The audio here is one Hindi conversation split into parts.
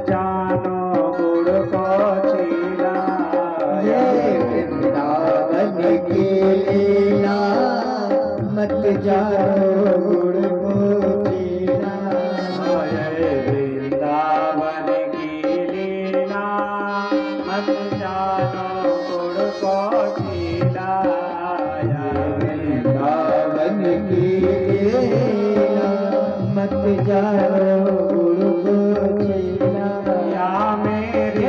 जानो गुण को चीना, वृंदावन की लीला मत जानो गुण को चीला। वृंदावन की लीला मत जानो गुण को चीना। या मेरे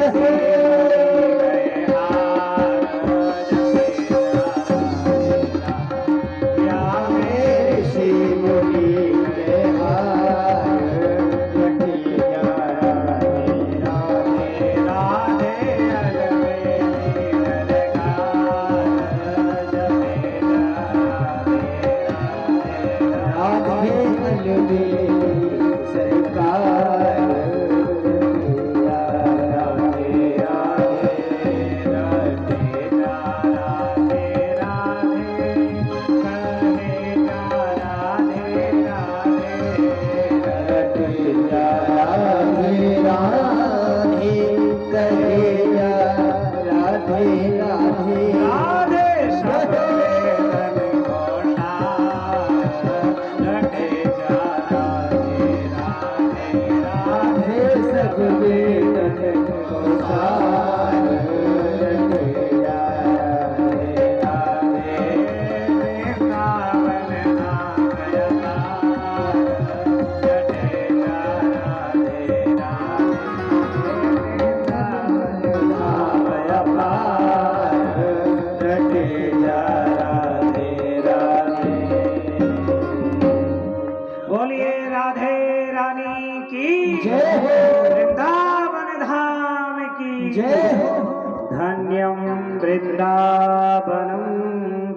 धन्यं वृंदावनं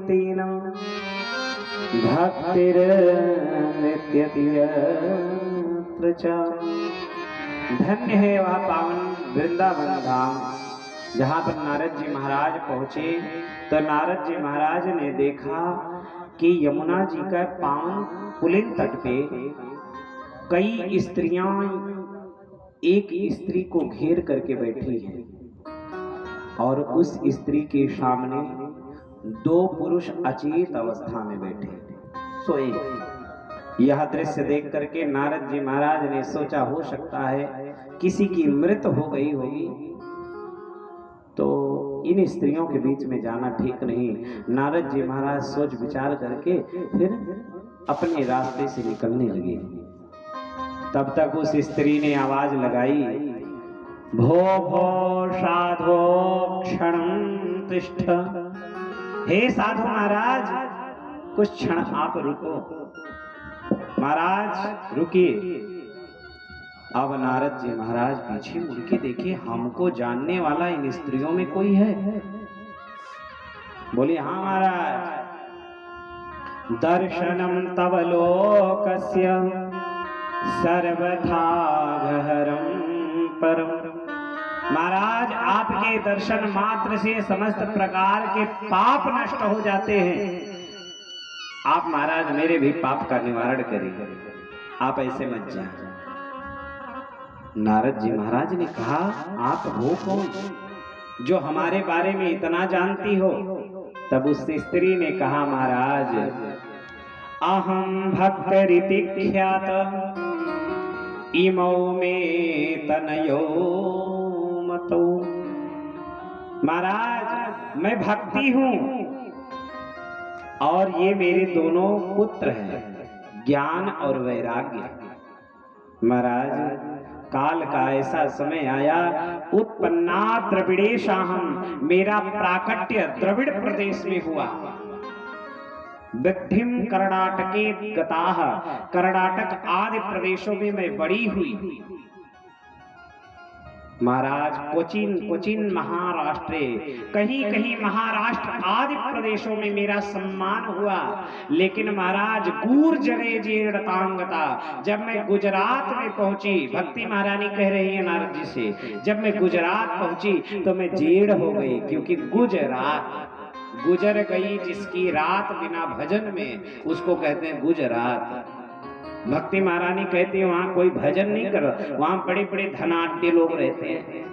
तीनं भक्तिर्नित्यत्र च। धन्य है वह पावन वृंदावन धाम जहाँ पर नारद जी महाराज पहुँचे तो नारद जी महाराज ने देखा कि यमुना जी का पावन पुलिन तट पे कई स्त्रियां एक स्त्री को घेर करके बैठी हैं और उस स्त्री के सामने दो पुरुष अचेत अवस्था में बैठे सोए। यह दृश्य देख करके नारद जी महाराज ने सोचा हो सकता है किसी की मृत्यु हो गई होगी, तो इन स्त्रियों के बीच में जाना ठीक नहीं। नारद जी महाराज सोच विचार करके फिर अपने रास्ते से निकलने लगे। तब तक उस स्त्री ने आवाज लगाई, भो भो साधो क्षणं तिष्ठ। हे साधु महाराज कुछ क्षण आप रुको। महाराज रुकिए। अब नारद जी महाराज पीछे मुड़ के देखे, हमको जानने वाला इन स्त्रियों में कोई है? बोले हाँ महाराज। दर्शनम तव लोकस्य सर्वथा गहरम परम। महाराज आपके दर्शन मात्र से समस्त प्रकार के पाप नष्ट हो जाते हैं। आप महाराज मेरे भी पाप का निवारण करिए, आप ऐसे मत जाएं। नारद जी महाराज ने कहा, आप हो कौन जो हमारे बारे में इतना जानती हो? तब उस स्त्री ने कहा, महाराज अहम भक्तरिति ख्यात इमौ में तनयो मतो। महाराज मैं भक्ति हूं और ये मेरे दोनों पुत्र हैं, ज्ञान और वैराग्य। महाराज काल का ऐसा समय आया, उत्पन्ना द्रविड़ेशाहम, मेरा प्राकट्य द्रविड़ प्रदेश में हुआ। विद्धिम कर्णाटके गताह, कर्नाटक आदि प्रदेशों में मैं बड़ी हुई। महाराज कोचिन महाराष्ट्र, कहीं कहीं महाराष्ट्र आदि प्रदेशों में मेरा सम्मान हुआ, लेकिन महाराज गुर्जरे जीर्णतांगता, जब मैं गुजरात में पहुंची, भक्ति महारानी कह रही है नारद जी से, जब मैं गुजरात पहुंची तो मैं जीर्ण हो गई, क्योंकि गुजरात, गुजर गई जिसकी रात बिना भजन में, उसको कहते हैं गुजरात। भक्ति महारानी कहती है वहां कोई भजन नहीं कर रहा, वहां बड़े बड़े धनाढ्य लोग रहते हैं,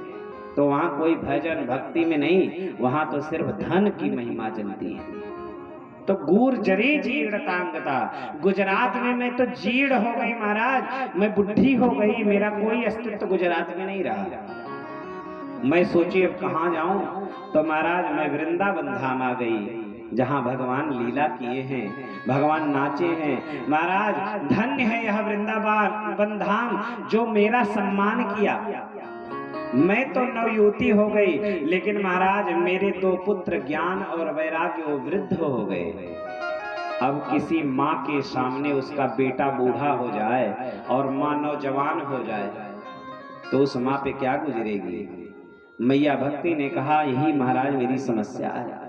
तो वहां कोई भजन भक्ति में नहीं, वहां तो सिर्फ धन की महिमा चलती है। तो गुर्जरे जीर्णतांगता, गुजरात में मैं तो जीर्ण हो गई महाराज, मैं बुढ़ी हो गई, मेरा कोई अस्तित्व गुजरात में नहीं रहा। मैं सोची अब कहाँ जाऊं, तो महाराज मैं वृंदावन धाम आ गई, जहां भगवान लीला किए हैं, भगवान नाचे हैं। महाराज धन्य है यह वृंदावन धाम जो मेरा सम्मान किया। मैं तो नवयुवती हो गई, लेकिन महाराज मेरे दो पुत्र ज्ञान और वैराग्य वो वृद्ध हो गए। अब किसी माँ के सामने उसका बेटा बूढ़ा हो जाए और माँ नौजवान हो जाए, तो उस माँ पे क्या गुजरेगी। मैया भक्ति ने कहा यही महाराज मेरी समस्या है,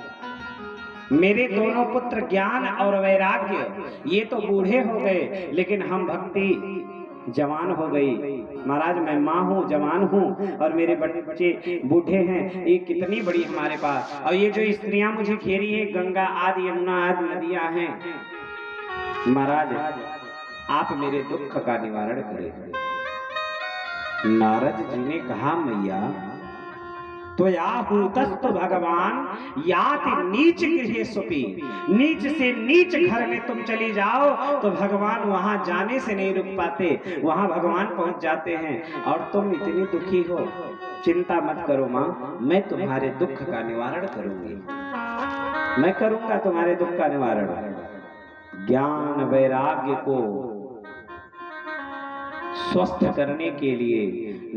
मेरे दोनों पुत्र ज्ञान और वैराग्य ये तो बूढ़े हो गए, लेकिन हम भक्ति जवान हो गई। महाराज मैं माँ हूँ, जवान हूँ, और मेरे बच्चे बूढ़े हैं। ये कितनी बड़ी हमारे पास, और ये जो स्त्रियां मुझे घेरी है, गंगा आदि यमुना आदि नदियां हैं। महाराज आप मेरे दुख का निवारण करें। नारद जी ने कहा मैया तो याहूतस्तु भगवान याति नीच गृहे सुपी, नीच से नीच घर में तुम चली जाओ तो भगवान वहां जाने से नहीं रुक पाते, वहां भगवान पहुंच जाते हैं। और तुम इतनी दुखी हो, चिंता मत करो माँ, मैं तुम्हारे दुख का निवारण करूंगी, मैं करूंगा तुम्हारे दुख का निवारण। ज्ञान वैराग्य को स्वस्थ करने के लिए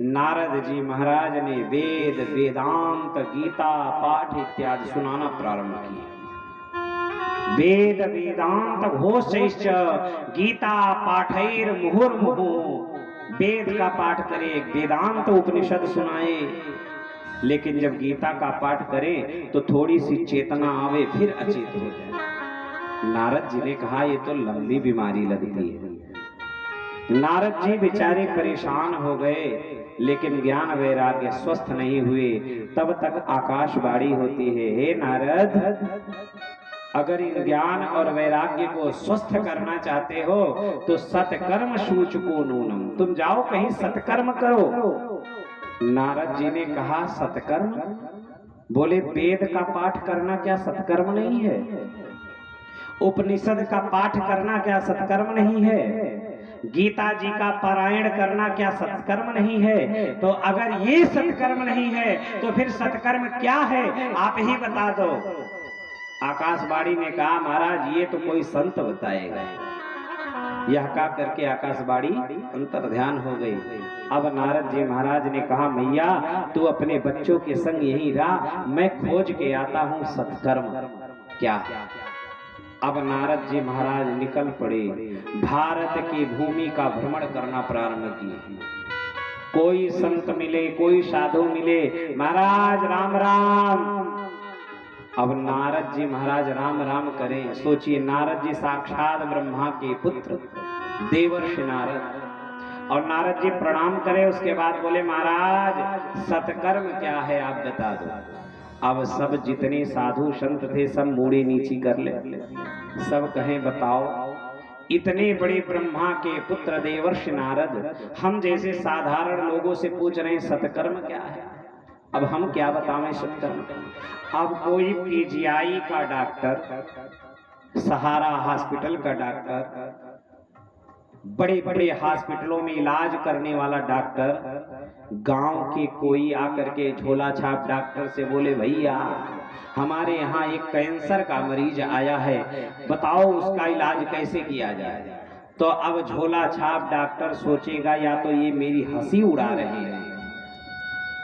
नारद जी महाराज ने वेद वेदांत गीता पाठ इत्यादि सुनाना प्रारंभ किया। वेद वेदांत घोषैश्च गीता पाठैर मुहुर्मुहु, वेद का पाठ करे, वेदांत उपनिषद सुनाए, लेकिन जब गीता का पाठ करें तो थोड़ी सी चेतना आवे, फिर अचेत हो जाए। नारद जी ने कहा ये तो लंबी बीमारी लगती है। नारद जी बेचारे परेशान हो गए, लेकिन ज्ञान वैराग्य स्वस्थ नहीं हुए। तब तक आकाशवाणी होती है, हे नारद, अगर इन ज्ञान और वैराग्य को स्वस्थ करना चाहते हो तो सत्कर्म सूचको नूनम, तुम जाओ कहीं सत्कर्म करो। नारद जी ने कहा सत्कर्म? बोले वेद का पाठ करना क्या सत्कर्म नहीं है? उपनिषद का पाठ करना क्या सत्कर्म नहीं है? गीता जी का पारायण करना क्या सत्कर्म नहीं है? तो अगर ये सत्कर्म नहीं है तो फिर सत्कर्म क्या है, आप ही बता दो। आकाशवाणी ने कहा महाराज ये तो कोई संत बताएगा। यह कहा करके आकाशवाणी अंतर ध्यान हो गई। अब नारद जी महाराज ने कहा मैया तू अपने बच्चों के संग यहीं रह, मैं खोज के आता हूँ सत्कर्म क्या। अब नारद जी महाराज निकल पड़े, भारत की भूमि का भ्रमण करना प्रारंभ किए। कोई संत मिले, कोई साधु मिले, महाराज राम राम। अब नारद जी महाराज राम राम करें, सोचिए नारद जी साक्षात ब्रह्मा के पुत्र देवर्षि नारद, और नारद जी प्रणाम करें, उसके बाद बोले महाराज सत्कर्म क्या है आप बता दो। अब सब जितने साधु संत थे सब मूड़ी नीची कर ले, सब कहें बताओ, इतने बड़े ब्रह्मा के पुत्र देवर्षि नारद हम जैसे साधारण लोगों से पूछ रहे हैं सत्कर्म क्या है। अब हम क्या बतावें सत्कर्म। अब कोई पीजीआई का डॉक्टर, सहारा हॉस्पिटल का डॉक्टर, बड़े बड़े हॉस्पिटलों में इलाज करने वाला डॉक्टर, गांव के कोई आकर के झोला छाप डॉक्टर से बोले भैया हमारे यहाँ एक कैंसर का मरीज आया है, बताओ उसका इलाज कैसे किया जाए। तो अब झोला छाप डॉक्टर सोचेगा या तो ये मेरी हंसी उड़ा रहे हैं,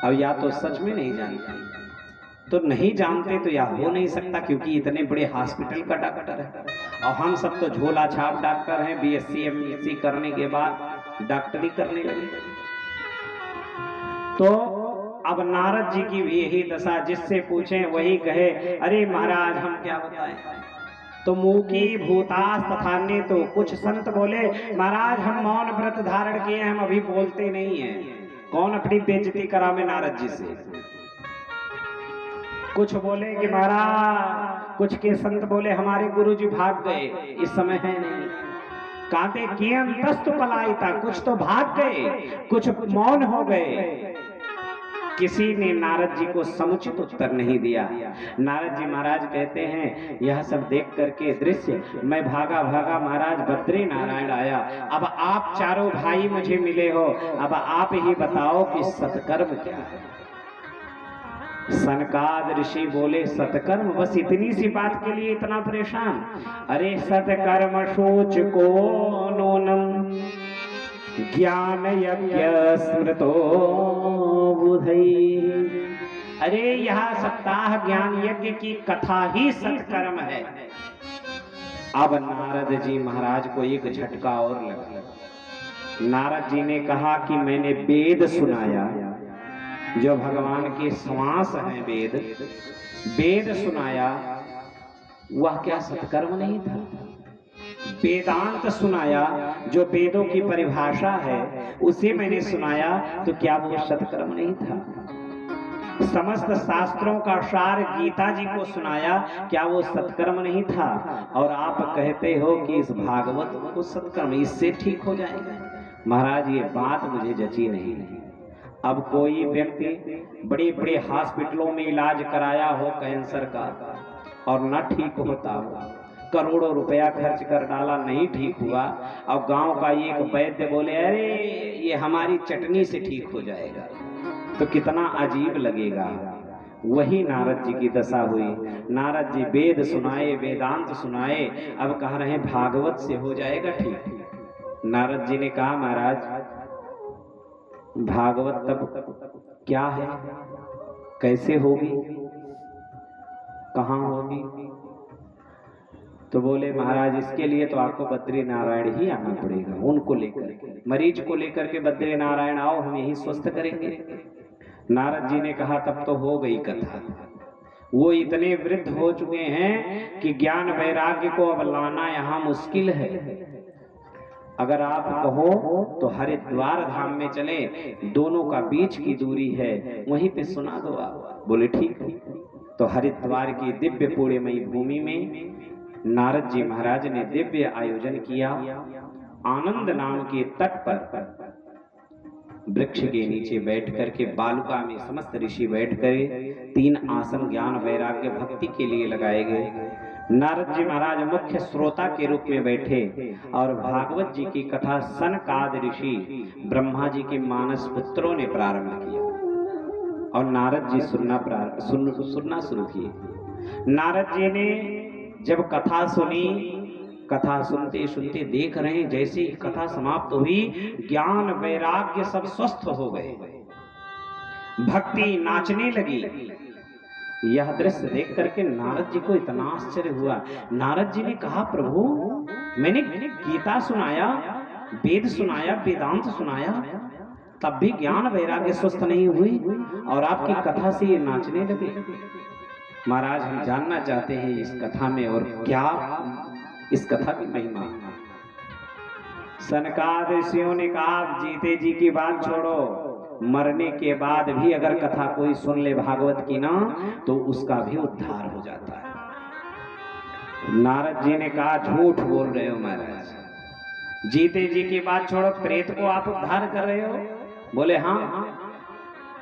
अब या तो सच में नहीं जानते। तो नहीं जानते तो या हो नहीं सकता, क्योंकि इतने बड़े हॉस्पिटल का डॉक्टर है, और हम सब तो झोला छाप डॉक्टर हैं, बीएससी एमएससी करने के बाद डॉक्टरी करने लगे। तो अब नारद जी की भी यही दशा, जिससे पूछें वही कहे अरे महाराज हम क्या बताएं। तो मूकी भूतास तथान्य, तो कुछ संत बोले महाराज हम मौन व्रत धारण किए, हम अभी बोलते नहीं हैं। कौन अपनी बेइज्जती करावे नारद जी से। कुछ बोले कि महाराज, कुछ के संत बोले हमारे गुरु जी भाग गए, इस समय है नहीं। कांते कियन तस्तु पलायिता, कुछ तो भाग गए, कुछ मौन हो गए। किसी ने नारद जी को समुचित उत्तर नहीं दिया। नारद जी महाराज कहते हैं यह सब देख करके दृश्य मैं भागा भागा महाराज बद्री नारायण आया। अब आप चारों भाई मुझे मिले हो, अब आप ही बताओ कि सत्कर्म क्या है। सनकाद ऋषि बोले सत्कर्म, बस इतनी सी बात के लिए इतना परेशान। अरे सत्कर्म सोच को नूनम ज्ञान यज्ञ स्मृतो बुधई। अरे यह सप्ताह ज्ञान यज्ञ की कथा ही सत्कर्म है। अब नारद जी महाराज को एक झटका और लगा। नारद जी ने कहा कि मैंने वेद सुनाया, जो भगवान के श्वास हैं वेद, वेद सुनाया, वह क्या सत्कर्म नहीं था। वेदांत सुनाया, जो वेदों की परिभाषा है उसे मैंने सुनाया, तो क्या वो सत्कर्म नहीं था। समस्त शास्त्रों का सार गीता जी को सुनाया, क्या वो सत्कर्म नहीं था। और आप कहते हो कि इस भागवत को सत्कर्म, इससे ठीक हो जाएगा। महाराज ये बात मुझे जची नहीं। अब कोई व्यक्ति बड़े बड़े हॉस्पिटलों में इलाज कराया हो कैंसर का और न ठीक होता हो, करोड़ों रुपया खर्च कर डाला नहीं ठीक हुआ, और गांव का एक वैद्य बोले अरे ये हमारी चटनी से ठीक हो जाएगा, तो कितना अजीब लगेगा। वही नारद जी की दशा हुई। नारद जी वेद सुनाए, वेदांत सुनाए, अब कह रहे हैं भागवत से हो जाएगा ठीक। नारद जी ने कहा महाराज भागवत तब क्या है, कैसे होगी, कहाँ होगी। तो बोले महाराज इसके लिए तो आपको बद्री नारायण ही आना पड़ेगा। उनको लेकर के, मरीज को लेकर के बद्री नारायण आओ, हम यही स्वस्थ करेंगे। नारद जी ने कहा तब तो हो गई कथा। वो इतने वृद्ध हो चुके हैं कि ज्ञान वैराग्य को अब लाना यहाँ मुश्किल है। अगर आप कहो तो हरिद्वार धाम में चले, दोनों का बीच की दूरी है, वहीं पे सुना दो आप। बोले ठीक। तो हरिद्वार की दिव्य पुण्यमयी भूमि में नारद जी महाराज ने दिव्य आयोजन किया। आनंद नाम के तट पर वृक्ष के नीचे बैठ करके बालुका में समस्त ऋषि बैठ कर 3 आसन ज्ञान वैराग्य भक्ति के लिए लगाए गए। नारद जी महाराज मुख्य श्रोता के रूप में बैठे और भागवत जी की कथा सनकाद ऋषि ब्रह्मा जी के मानस पुत्रों ने प्रारंभ किया और नारद जी सुनना शुरू किए। नारद जी ने जब कथा सुनी, कथा सुनते सुनते देख रहे हैं जैसे ही कथा समाप्त हुई ज्ञान वैराग्य सब स्वस्थ हो गए, भक्ति नाचने लगी। यह दृश्य देख करके नारद जी को इतना आश्चर्य हुआ। नारद जी ने कहा प्रभु मैंने गीता सुनाया, वेद सुनाया, वेदांत सुनाया, तब भी ज्ञान वैराग्य स्वस्थ नहीं हुई और आपकी कथा से ये नाचने लगे। महाराज हम जानना चाहते हैं इस कथा में और क्या इस कथा की महिमा। सनकाद ऋषियों ने कहा जीते जी की बात छोड़ो, मरने के बाद भी अगर कथा कोई सुन ले भागवत की ना तो उसका भी उद्धार हो जाता है। नारद जी ने कहा झूठ बोल रहे हो महाराज, जीते जी की बात छोड़ो, प्रेत को आप उद्धार कर रहे हो। बोले हाँ।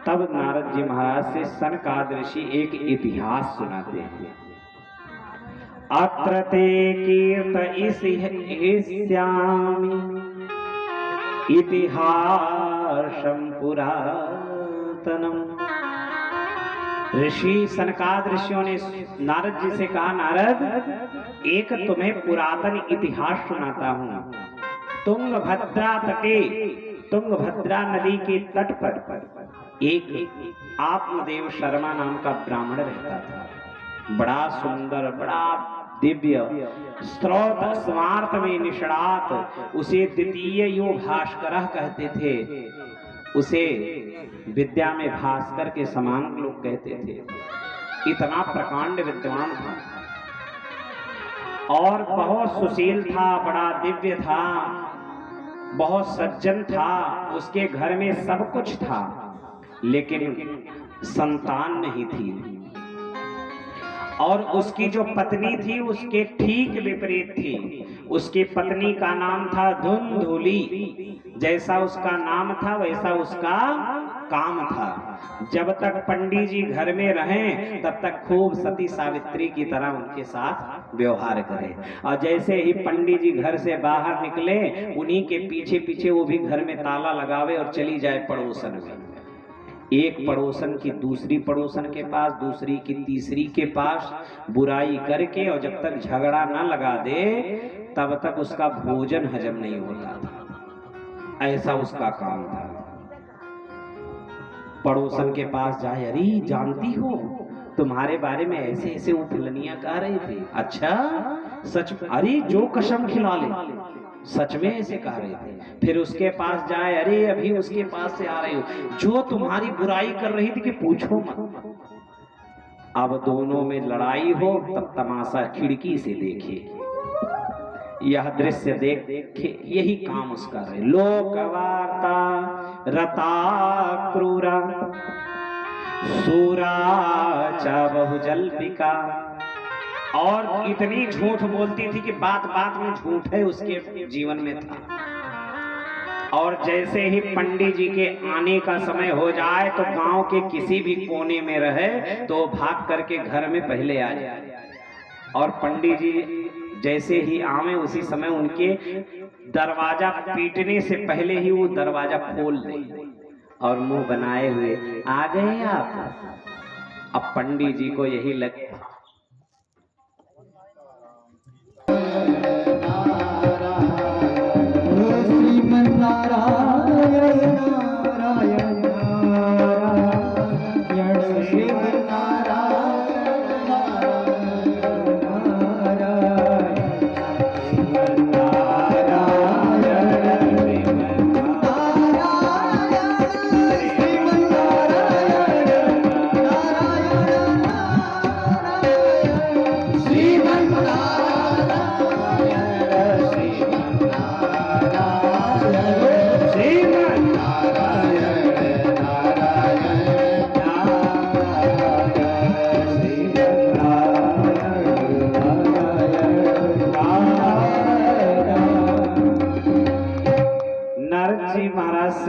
तब नारद जी महाराज से सनकाद ऋषि एक इतिहास सुनाते हैं। अत्र ते कीर्त इष्यामि इतिहासं पुरातनम। ऋषि सनकाद ऋषियों ने नारद जी से कहा नारद एक तुम्हें पुरातन इतिहास सुनाता हूं। तुंगभद्रा तटे, तुंगभद्रा नदी के तट पर एक आत्मदेव शर्मा नाम का ब्राह्मण रहता था। बड़ा सुंदर, बड़ा दिव्य, स्त्रोत स्मार्त में निष्णात, उसे द्वितीय यो भास्कर कहते थे। उसे विद्या में भास्कर के समान लोग कहते थे। इतना प्रकांड विद्वान था और बहुत सुशील था, बड़ा दिव्य था, बहुत सज्जन था, उसके घर में सब कुछ था, लेकिन संतान नहीं थी। और उसकी जो पत्नी थी उसके ठीक विपरीत थी। उसकी पत्नी का नाम था धुंधुली। जैसा उसका नाम था वैसा उसका काम था। जब तक पंडित जी घर में रहें तब तक खूब सती सावित्री की तरह उनके साथ व्यवहार करें, और जैसे ही पंडित जी घर से बाहर निकले उन्हीं के पीछे पीछे वो भी घर में ताला लगावे और चली जाए पड़ोसन में। एक पड़ोसन की दूसरी पड़ोसन के पास, दूसरी की तीसरी के पास बुराई करके, और जब तक झगड़ा ना लगा दे तब तक उसका भोजन हजम नहीं होता था। ऐसा उसका काम था। पड़ोसन के पास जाए, अरे जानती हो तुम्हारे बारे में ऐसे ऐसे वो फलनियां कह रहे थे। अच्छा सच? अरे जो कसम खिला ले, सच में ऐसे कह रहे थे। फिर उसके पास जाए, अरे अभी उसके पास से आ रहे हो, जो तुम्हारी बुराई कर रही थी कि पूछो मत। अब दोनों में लड़ाई हो तब तमाशा खिड़की से देखे, यह दृश्य देख के यही काम उसका रहे। लोकवार्ता रता क्रूरा सूरा च बहुजल्पिका। और इतनी झूठ बोलती थी कि बात बात में झूठ है उसके जीवन में था। और जैसे ही पंडित जी के आने का समय हो जाए तो गांव के किसी भी कोने में रहे तो भाग करके घर में पहले आ जाए, और पंडित जी जैसे ही आवे उसी समय उनके दरवाजा पीटने से पहले ही वो दरवाजा खोल दे और मुंह बनाए हुए, आ गए आप। अब पंडित जी को यही लगता,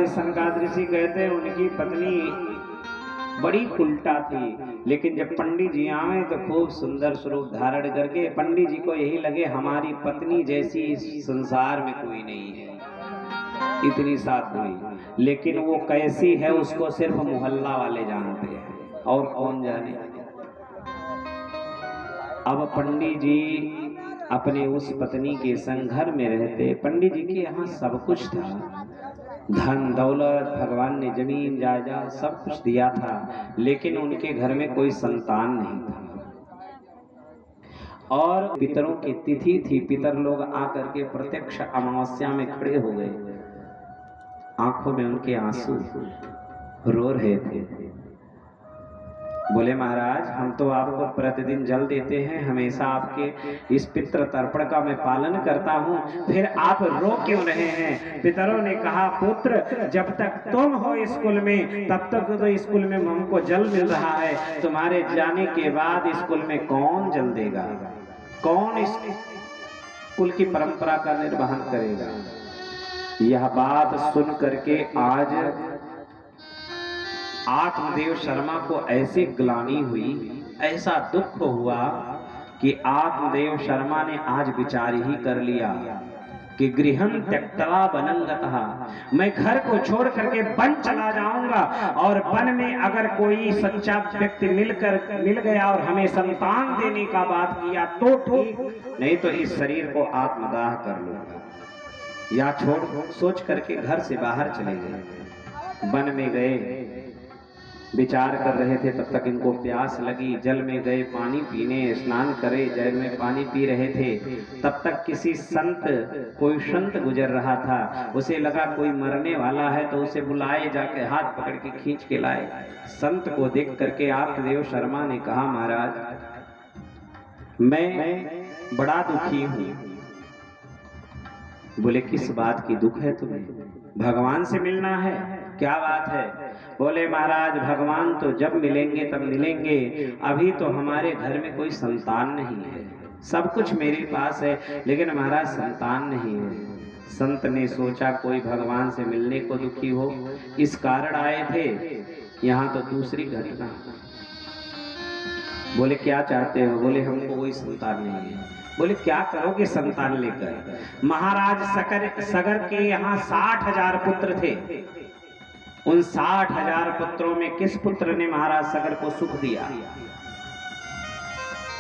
सनकादिक ऋषि कहते हैं उनकी पत्नी बड़ी उल्टा थी, लेकिन जब पंडित जी आए तो खूब सुंदर स्वरूप धारण करके, पंडित जी को यही लगे हमारी पत्नी जैसी इस संसार में कोई नहीं है, इतनी साथ हुई। लेकिन वो कैसी है उसको सिर्फ मोहल्ला वाले जानते हैं और कौन जाने। अब पंडित जी अपने उस पत्नी के संग घर में रहते। पंडित जी के यहाँ सब कुछ था, धन दौलत, भगवान ने जमीन जायदाद सब कुछ दिया था, लेकिन उनके घर में कोई संतान नहीं था। और पितरों की तिथि थी, पितर लोग आकर के प्रत्यक्ष अमावस्या में खड़े हो गए, आंखों में उनके आंसू, रो रहे थे। बोले महाराज हम तो आपको प्रतिदिन जल देते हैं, हमेशा आपके इस पितृ तर्पण का मैं पालन करता हूँ, फिर आप रो क्यों रहे हैं? पितरों ने कहा पुत्र जब तक तुम हो स्कूल में तब तक तो स्कूल में हमको जल मिल रहा है, तुम्हारे जाने के बाद स्कूल में कौन जल देगा, कौन इस स्कूल की परंपरा का निर्वहन करेगा? यह बात सुन करके आज आत्मदेव शर्मा को ऐसी ग्लानि हुई, ऐसा दुख हुआ कि आत्मदेव शर्मा ने आज विचार ही कर लिया कि गृहं त्यक्त्वा वनं गतः, मैं घर को छोड़ करके वन चला जाऊंगा, और वन में अगर कोई सच्चा व्यक्ति मिल गया और हमें संतान देने का बात किया तो ठीक, नहीं तो इस शरीर को आत्मदाह कर लूंगा। या छोड़ सोच करके घर से बाहर चले गए, वन में गए। विचार कर रहे थे, तब तक इनको प्यास लगी। जल में गए पानी पीने, स्नान करे, जल में पानी पी रहे थे। तब तक किसी कोई संत गुजर रहा था। उसे लगा कोई मरने वाला है, तो उसे बुलाए, जाके हाथ पकड़ के खींच के लाए। संत को देख करके आर्तदेव शर्मा ने कहा, महाराज मैं बड़ा दुखी हूँ। बोले किस बात की दुख है तुम्हें? भगवान से मिलना है, क्या बात है? बोले महाराज भगवान तो जब मिलेंगे तब मिलेंगे, अभी तो हमारे घर में कोई संतान नहीं है। सब कुछ मेरे पास है, लेकिन महाराज संतान नहीं है। संत ने सोचा कोई भगवान से मिलने को दुखी हो, इस कारण आए थे। यहाँ तो दूसरी घटना। बोले क्या चाहते हो? बोले हमको कोई संतान नहीं है। बोले क्या करोगे संतान लेकर? महाराज सगर के यहाँ 60,000 पुत्र थे। उन 60,000 पुत्रों में किस पुत्र ने महाराज सगर को सुख दिया?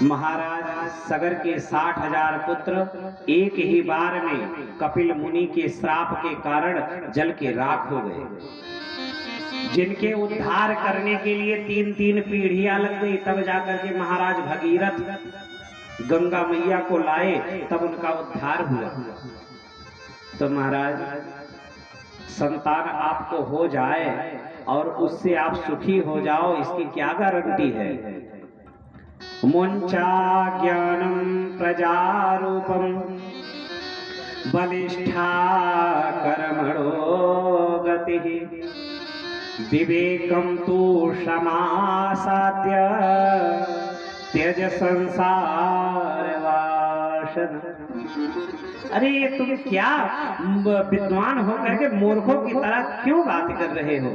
महाराज सगर के 60,000 पुत्र एक ही बार में कपिल मुनि के श्राप के कारण जल के राख हो गए। जिनके उद्धार करने के लिए 3-3 पीढ़ियां लग गई, तब जाकर के महाराज भगीरथ गंगा मैया को लाए, तब उनका उद्धार हुआ। तो महाराज संतान आपको हो जाए और उससे आप सुखी हो जाओ, इसकी क्या गारंटी है? मुंचा ज्ञानम प्रजारूपम बलिष्ठा कर्मणो गतिः विवेकम तु समासाद्य त्यज संसार वासन। अरे तुम क्या विद्वान होकर के मूर्खों की तरह क्यों बात कर रहे हो?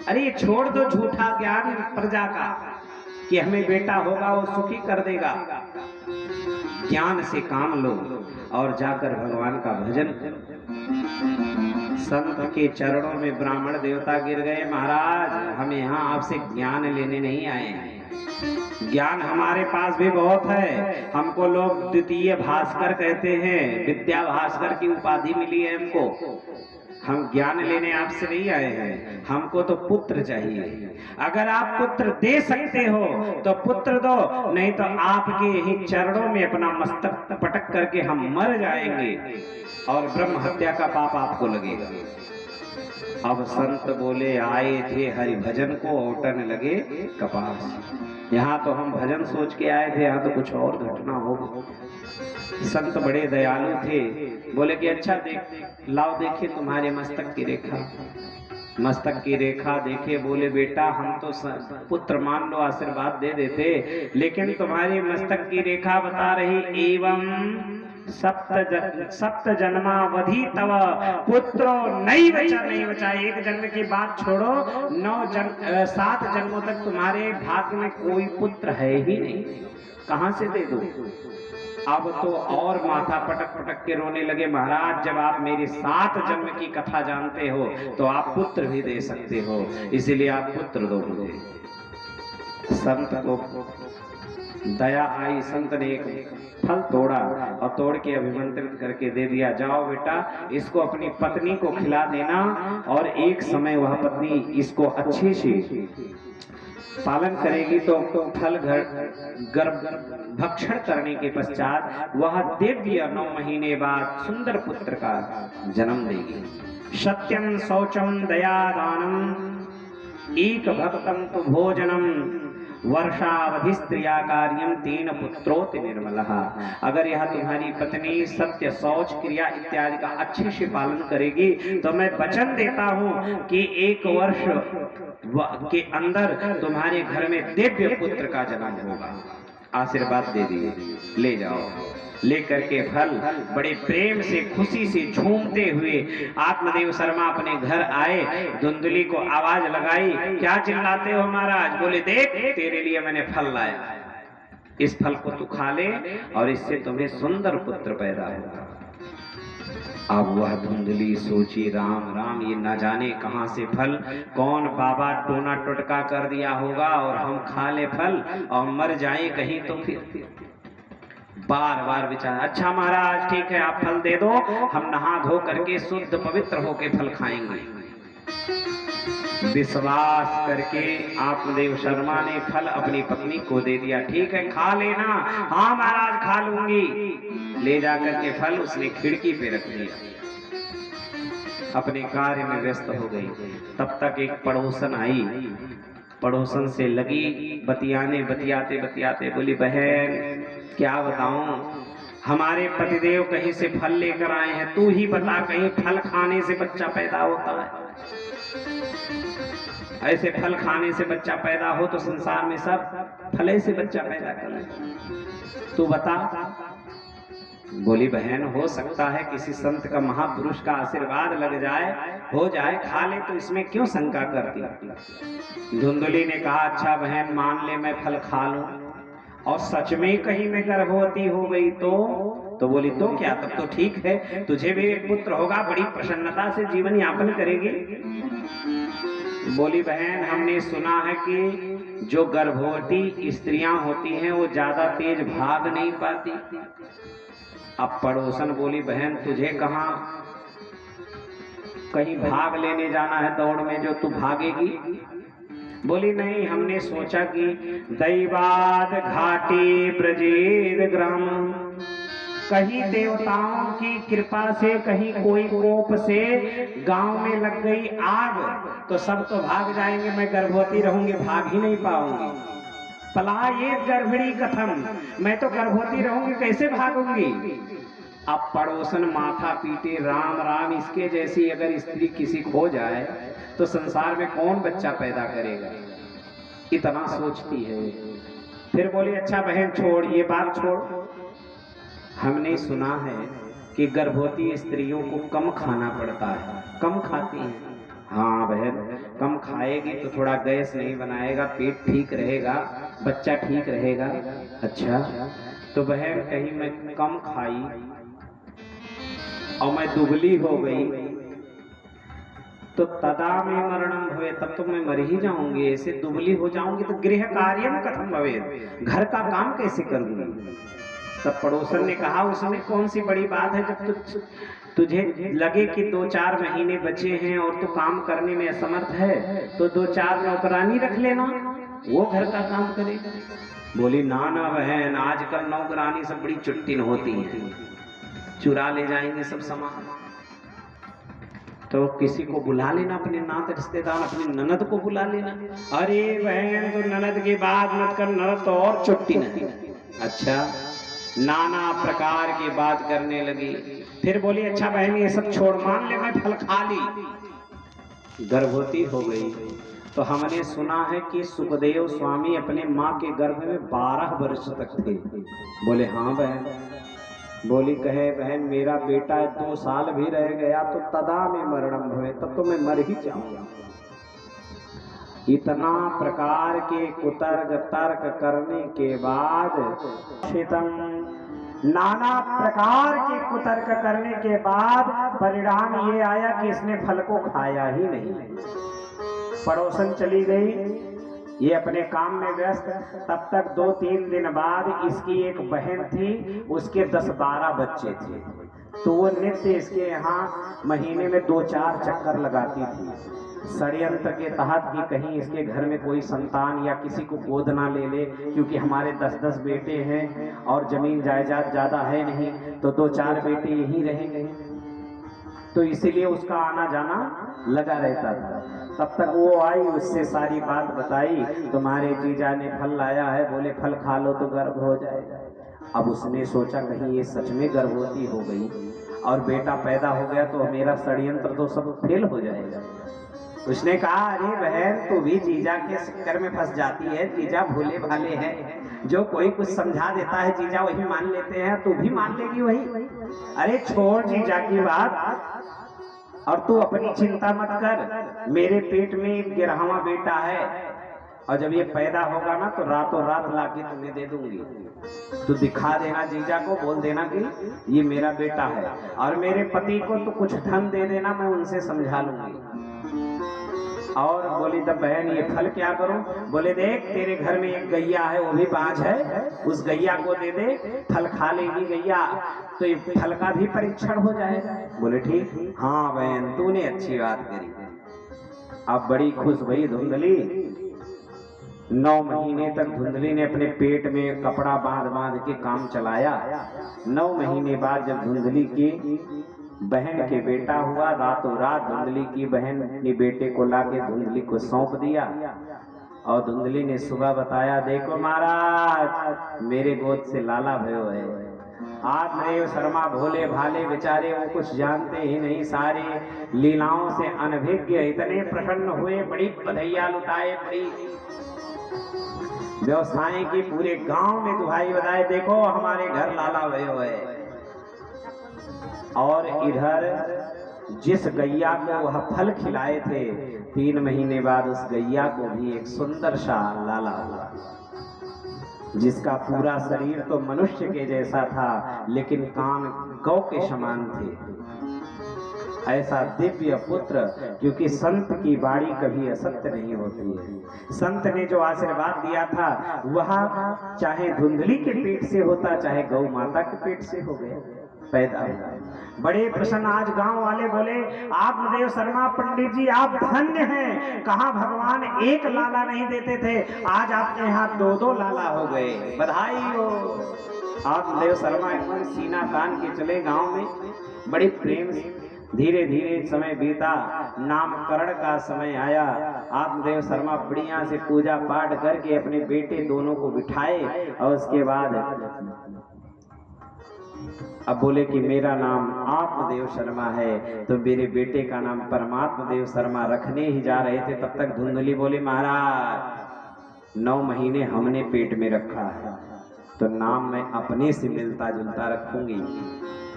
अरे छोड़ दो झूठा ज्ञान प्रजा का कि हमें बेटा होगा वो सुखी कर देगा। ज्ञान से काम लो और जाकर भगवान का भजन करो। संत के चरणों में ब्राह्मण देवता गिर गए, महाराज हम यहाँ आपसे ज्ञान लेने नहीं आए हैं। ज्ञान हमारे पास भी बहुत है। हमको लोग द्वितीय भास्कर कहते हैं, विद्या भास्कर की उपाधि मिली है हमको। हम ज्ञान लेने आपसे नहीं आए हैं, हमको तो पुत्र चाहिए। अगर आप पुत्र दे सकते हो तो पुत्र दो, नहीं तो आपके ही चरणों में अपना मस्तक पटक करके हम मर जाएंगे और ब्रह्म हत्या का पाप आपको लगेगा। अब संत बोले आए थे हरि भजन को, औटन लगे कपास। यहाँ तो हम भजन सोच के आए थे, यहाँ तो कुछ और घटना होगी। संत बड़े दयालु थे, बोले कि अच्छा देख लाओ, देखिए तुम्हारे मस्तक की रेखा। मस्तक की रेखा देखे, बोले बेटा हम तो पुत्र मान लो, आशीर्वाद दे देते, लेकिन तुम्हारी मस्तक की रेखा बता रही एवं सप्त जन्मावधि तव पुत्रो नहीं बचा। एक जन्म की बात छोड़ो, 7 जन्मों तक तुम्हारे भाग्य में कोई पुत्र है ही नहीं, कहां से दे दो? अब तो और माथा पटक पटक के रोने लगे, महाराज जब आप मेरी 7 जन्म की कथा जानते हो तो आप पुत्र भी दे सकते हो, इसीलिए आप पुत्र दो मुझे। संत को दया आई, संत ने एक फल तोड़ा और तोड़ के अभिमंत्रित करके दे दिया, जाओ बेटा इसको अपनी पत्नी को खिला देना, और एक समय वह पत्नी इसको अच्छे से पालन करेगी तो फल गर्भ भक्षण करने के पश्चात वह दिव्य 9 महीने बाद सुंदर पुत्र का जन्म देगी। सत्यम शौचम दया दानम एक भक्तम तु भोजनम वर्षावधि स्त्रिया कार्यम 3 पुत्रोति निर्मलः। अगर यह तुम्हारी पत्नी सत्य शौच क्रिया इत्यादि का अच्छे से पालन करेगी तो मैं वचन देता हूँ कि 1 वर्ष के अंदर तुम्हारे घर में दिव्य पुत्र का जन्म होगा। आशीर्वाद दे दिए, ले जाओ। लेकर के फल बड़े प्रेम से खुशी से झूमते हुए आत्मदेव शर्मा अपने घर आए। धुंधली को आवाज लगाई, क्या चिल्लाते हो महाराज? बोले देख तेरे लिए मैंने फल लाया, इस फल को तू खा ले और इससे तुम्हें सुंदर पुत्र पैदा होगा। अब वह धुंधली सोची राम राम, ये न जाने कहां से फल, कौन बाबा टोना टोटका कर दिया होगा और हम खा ले फल और मर जाएं कहीं तो फिर। बार बार विचार, अच्छा महाराज ठीक है आप फल दे दो, हम नहा धो करके शुद्ध पवित्र होके फल खाएंगे। विश्वास करके आत्मदेव शर्मा ने फल अपनी पत्नी को दे दिया। ठीक है, खा लेना। हाँ महाराज, खा लूंगी। ले जाकर के फल उसने खिड़की पे रख दिया, अपने कार्य में व्यस्त हो गई। तब तक एक पड़ोसन आई, पड़ोसन से लगी बतियाने, बतियाते बतियाते बोली, बहन क्या बताऊं, हमारे पतिदेव कहीं से फल लेकर आए हैं, तू ही बता, कहीं फल खाने से बच्चा पैदा होता है? ऐसे फल खाने से बच्चा पैदा हो तो संसार में सब फले से बच्चा पैदा कर, तू बता। बोली, बहन हो सकता है किसी संत का, महापुरुष का आशीर्वाद लग जाए, हो जाए, खा ले, तो इसमें क्यों शंका करती? धुंधली ने कहा, अच्छा बहन मान ले मैं फल खा लूं, और सच में कहीं मैं गर्भवती हो गई तो बोली, तो क्या, तब तो ठीक है, तुझे भी एक पुत्र होगा, बड़ी प्रसन्नता से जीवन यापन करेगी। बोली, बहन हमने सुना है कि जो गर्भवती स्त्रियां होती हैं वो ज्यादा तेज भाग नहीं पाती। अब पड़ोसन बोली, बहन तुझे कहाँ कहीं भाग लेने जाना है दौड़ में जो तू भागेगी? बोली, नहीं, हमने सोचा कि दैवाद घाटी ब्रजेद ग्राम, कहीं देवताओं की कृपा से, कहीं कोई कोप से गांव में लग गई आग तो सब तो भाग जाएंगे, मैं गर्भवती रहूंगी, भाग ही नहीं पाऊंगी। पलायेत गर्भिणी कथम, मैं तो गर्भवती रहूंगी, कैसे भागूंगी? अब पड़ोसन माथा पीटे, राम राम, इसके जैसी अगर स्त्री किसी खो जाए तो संसार में कौन बच्चा पैदा करेगा, इतना सोचती है। फिर बोली, अच्छा बहन छोड़, ये बात छोड़, हमने सुना है कि गर्भवती स्त्रियों को कम खाना पड़ता है, कम खाती हैं। हाँ बहन, कम खाएगी तो थोड़ा गैस नहीं बनाएगा, पेट ठीक रहेगा, बच्चा ठीक रहेगा। अच्छा, तो बहन कहीं मैं कम खाई और मैं दुबली हो गई तो तदा में मरणम भवे, तब तो मैं मर ही जाऊंगी। ऐसे दुबली हो जाऊंगी तो गृह कार्यम कथम भवेत, घर का काम कैसे करूंगी? तब पड़ोसन ने कहा, उसमें कौन सी बड़ी बात है, जब तुझे लगे कि 2-4 महीने बचे हैं और तू काम करने में असमर्थ है तो 2-4 नौकरानी रख लेना, वो घर का काम करेगा। बोली, ना ना बहन, आजकल नौकरानी सब बड़ी चुट्टिन होती हैं, चुरा ले जाएंगे सब सामान, तो किसी को बुला लेना, अपने नात रिश्तेदार, अपनी ननद को बुला लेना। अरे बहन, तो ननद की बात मत कर, ननद तो और चुट्टी नहीं। अच्छा, नाना प्रकार की बात करने लगी। फिर बोली, अच्छा बहन ये सब छोड़, मान ले मैं फल खा ली, गर्भवती हो गई। तो हमने सुना है कि सुखदेव स्वामी अपने माँ के गर्भ में 12 वर्ष तक थे। बोले, हाँ बहन। बोली, कहे बहन मेरा बेटा 2 साल भी रह गया तो तदा में मरणम भवे, तब तो मैं मर ही जाऊंगा। इतना प्रकार के कुतर्क तर्क करने के बाद, नाना प्रकार के कुतर्क करने के बाद परिणाम ये आया कि इसने फल को खाया ही नहीं। पड़ोसन चली गई, ये अपने काम में व्यस्त। तब तक 2-3 दिन बाद इसकी एक बहन थी, उसके 10-12 बच्चे थे, तो वो नित्य इसके यहाँ महीने में 2-4 चक्कर लगाती थी, षड्यंत्र के तहत कि कहीं इसके घर में कोई संतान या किसी को गोद ना ले ले, क्योंकि हमारे 10-10 बेटे हैं और जमीन जायदाद ज्यादा है नहीं, तो 2-4 बेटे यहीं रहेंगे, तो इसीलिए उसका आना जाना लगा रहता था। तब तक वो आई, उससे सारी बात बताई, तुम्हारे जीजा ने फल लाया है, बोले फल खा लो तो गर्भ हो जाएगा। अब उसने सोचा कहीं ये सच में गर्भवती हो गई और बेटा पैदा हो गया तो मेरा षड्यंत्र तो सब फेल हो जाएगा। उसने कहा, अरे बहन तू भी जीजा के चक्कर में फंस जाती है, जीजा भोले भाले हैं, जो कोई कुछ समझा देता है जीजा वही मान लेते हैं, तू भी मान लेगी वही। अरे छोड़ जीजा की बात और तू अपनी चिंता मत कर, मेरे पेट में एक 11वां बेटा है और जब ये पैदा होगा ना तो रातों रात लाके तुम्हें दे दूंगी, तो दिखा देना जीजा को, बोल देना कि ये मेरा बेटा है, और मेरे पति को तो कुछ धन दे देना, मैं उनसे समझा लूंगी। और बोली, तब बहन ये फल क्या करूं? बोले, देख तेरे घर में एक गैया है, वो भी बाँझ है, उस गैया को दे दे, फल खा लेगी गैया तो ये फल का भी परीक्षण हो जाएगा। बोले ठीक, हाँ बहन तूने अच्छी बात करी। अब बड़ी खुश भई धुंधली। 9 महीने तक धुंधली ने अपने पेट में कपड़ा बांध बांध के काम चलाया। 9 महीने बाद जब धुंधली की बहन के बेटा हुआ, रातों रात धुंधली की बहन अपने बेटे को लाके धुंधली को सौंप दिया। और धुंधली ने सुबह बताया, देखो महाराज मेरे गोद से लाला भयो है। आत्मदेव शर्मा भोले भाले बेचारे वो कुछ जानते ही नहीं, सारे लीलाओं से अनभिज्ञ इतने प्रसन्न हुए, बड़ी बधाइयां लुटाए, बड़ी व्यवसाय की, पूरे गांव में दुहाई बताए, देखो हमारे घर लाला भयो है। और इधर जिस गैया को वह फल खिलाए थे, 3 महीने बाद उस गैया को भी एक सुंदर सा लाला हुआ, जिसका पूरा शरीर तो मनुष्य के जैसा था, लेकिन कान गौ के समान थे। ऐसा दिव्य पुत्र, क्योंकि संत की बाणी कभी असत्य नहीं होती है। संत ने जो आशीर्वाद दिया था वह चाहे धुंधली के पेट से होता, चाहे गौ माता के पेट से हो गया, पैदा हुआ। बड़े प्रसन्न आज गांव वाले बोले, आत्मदेव शर्मा पंडित जी आप धन्य हैं, कहाँ भगवान एक लाला नहीं देते थे, आज आपके यहाँ 2-2 लाला हो गए, बधाई हो। आत्मदेव शर्मा एकदम सीना तान के चले गांव में, बड़े प्रेम से। धीरे धीरे समय बीता, नामकरण का समय आया। आत्मदेव शर्मा बढ़िया से पूजा पाठ करके अपने बेटे दोनों को बिठाए और उसके बाद अब बोले कि मेरा नाम आत्मदेव शर्मा है, तो मेरे बेटे का नाम परमात्मा देव शर्मा रखने ही जा रहे थे, तब तक धुंधली बोले, महाराज 9 महीने हमने पेट में रखा है, तो नाम मैं अपने से मिलता जुलता रखूंगी।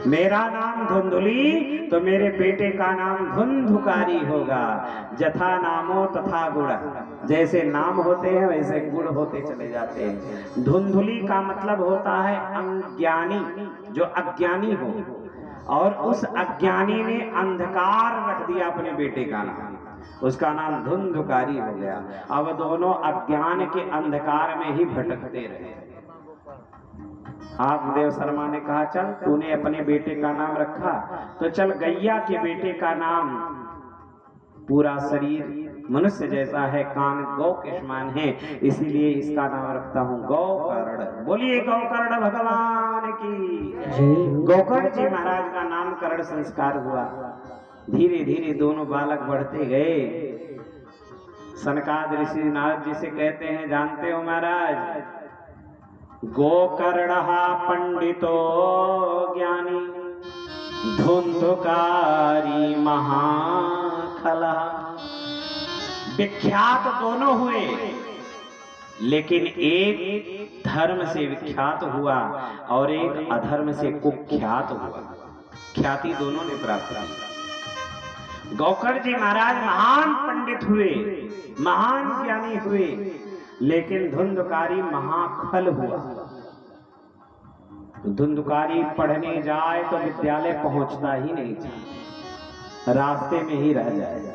मेरा नाम धुंधली, तो मेरे बेटे का नाम धुंधुकारी होगा। जथा नामो तथा गुण, जैसे नाम होते हैं वैसे गुण होते चले जाते हैं। धुंधुली का मतलब होता है अज्ञानी, जो अज्ञानी हो, और उस अज्ञानी ने अंधकार रख दिया अपने बेटे का नाम, उसका नाम धुंधुकारी हो गया। अब दोनों अज्ञान के अंधकार में ही भटकते रहे। आत्मदेव शर्मा ने कहा, चल तूने अपने बेटे का नाम रखा, तो चल गैया के बेटे का नाम, पूरा शरीर मनुष्य जैसा है, कान गौ के समान है, इसीलिए इसका नाम रखता हूँ गौकर्ण। बोलिए गौकर्ण भगवान की। गौकर्ण जी महाराज का नामकरण संस्कार हुआ। धीरे धीरे दोनों बालक बढ़ते गए। सनकादिक ऋषि नारद जी से कहते हैं, जानते हो महाराज, गोकर्ण पंडितो ज्ञानी, धुंधुकारी महाखला। विख्यात दोनों हुए, लेकिन एक धर्म से विख्यात हुआ और एक अधर्म से कुख्यात हुआ। ख्याति दोनों ने प्राप्त की। गौकर्ण जी महाराज महान पंडित हुए, महान ज्ञानी हुए, लेकिन धुंधुकारी महाखल हुआ। धुंधुकारी पढ़ने जाए तो विद्यालय पहुंचता ही नहीं था, रास्ते में ही रह जाए।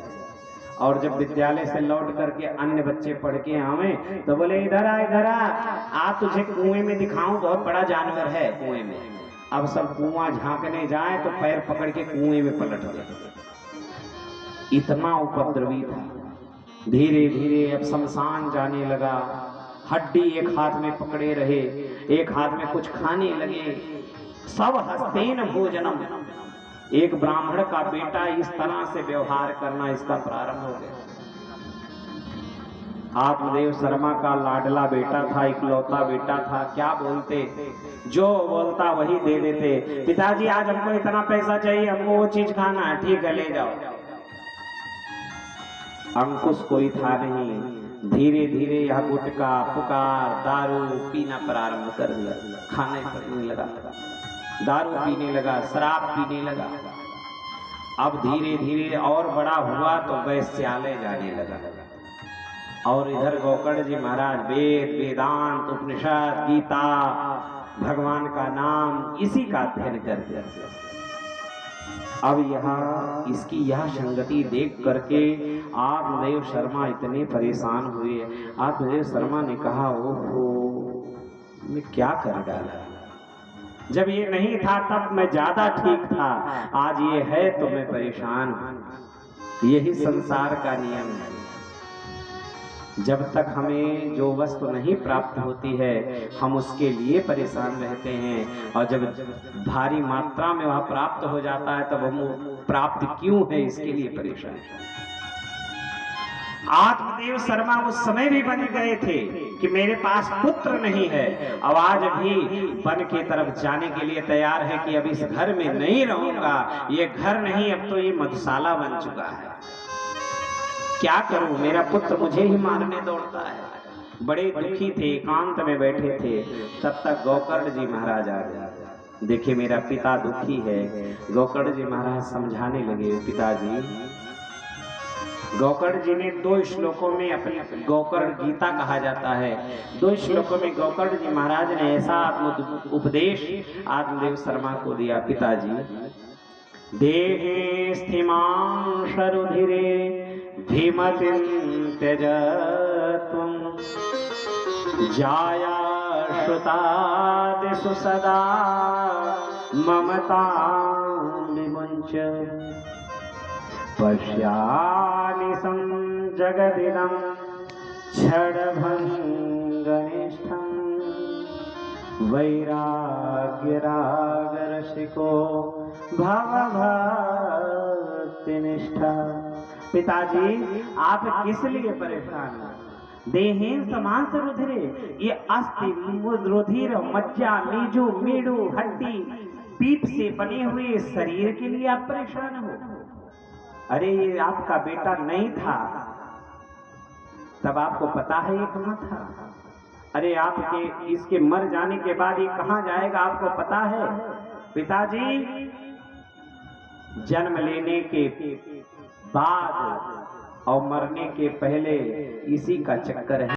और जब विद्यालय से लौट करके अन्य बच्चे पढ़ के आवे तो बोले, इधर आ तुझे कुएं में दिखाऊं, बहुत बड़ा जानवर है कुएं में। अब सब कुआं झांकने जाए तो पैर पकड़ के कुएं में पलट जाए, इतना उपद्रवी था। धीरे धीरे अब शमशान जाने लगा। हड्डी एक हाथ में पकड़े रहे, एक हाथ में कुछ खाने लगे। सब हस्तेन भोजनम, एक ब्राह्मण का बेटा इस तरह से व्यवहार करना इसका प्रारंभ हो गया। आत्मदेव शर्मा का लाडला बेटा था, इकलौता बेटा था। क्या बोलते, जो बोलता वही दे देते। पिताजी आज हमको इतना पैसा चाहिए, हमको वो चीज खाना है, ठीक है ले जाओ। अंकुश कोई था नहीं। धीरे धीरे यह गुटखा, पुकार, दारू पीना प्रारंभ कर दिया। खाने पीने लगा, दारू पीने लगा, शराब पीने लगा। अब धीरे धीरे और बड़ा हुआ तो वैश्यालय जाने लगा। और इधर गौकर्ण जी महाराज वेद, वेदांत, उपनिषद, गीता, भगवान का नाम, इसी का अध्ययन करते हैं। अब यहाँ इसकी यह संगति देख करके आत्मदेव शर्मा इतने परेशान हुए। आत्मदेव शर्मा ने कहा, ओहो मैं क्या कर डाला, जब ये नहीं था तब मैं ज्यादा ठीक था, आज ये है तो मैं परेशान हूं। यही संसार का नियम है। जब तक हमें जो वस्तु नहीं प्राप्त होती है हम उसके लिए परेशान रहते हैं, और जब भारी मात्रा में वह प्राप्त हो जाता है तब हम प्राप्त क्यों है इसके लिए परेशान हैं। आत्मदेव शर्मा उस समय भी बन गए थे कि मेरे पास पुत्र नहीं है, अब आज भी वन की तरफ जाने के लिए तैयार है कि अब इस घर में नहीं रहूंगा, ये घर नहीं अब तो ये मधुशाला बन चुका है। क्या करूं, मेरा पुत्र मुझे ही मारने दौड़ता है। बड़े दुखी थे, एकांत में बैठे थे, तब तक गोकर्ण जी महाराज आ गए। देखिए मेरा पिता दुखी है। गोकर्ण जी महाराज समझाने लगे, पिताजी, गोकर्ण जी ने 2 श्लोकों में अपने, गोकर्ण गीता कहा जाता है, 2 श्लोकों में गोकर्ण जी महाराज ने ऐसा आत्म उपदेश आत्मदेव शर्मा को दिया, पिताजी, देहे स्थिमां शरुधिरे धीमतिं त्यजत्वं जाया श्रुतादिषु सदा ममतां विमुञ्च पश्यामि जगदिदं क्षणभङ्गनिष्ठं वैराग्यरागरसिको भवभक्तिनिष्ठा। पिताजी आप किस लिए परेशान हैं? देहेन समान रुधिरे, ये अस्थि रुधिर मज्जा मीजू मीडू हड्डी पीठ से बने हुए शरीर के लिए आप परेशान हो? अरे ये आपका बेटा नहीं था तब आपको पता है ये कहाँ था? अरे आपके इसके मर जाने के बाद ये कहाँ जाएगा आपको पता है? पिताजी जन्म लेने के बाद और मरने के पहले इसी का चक्कर है।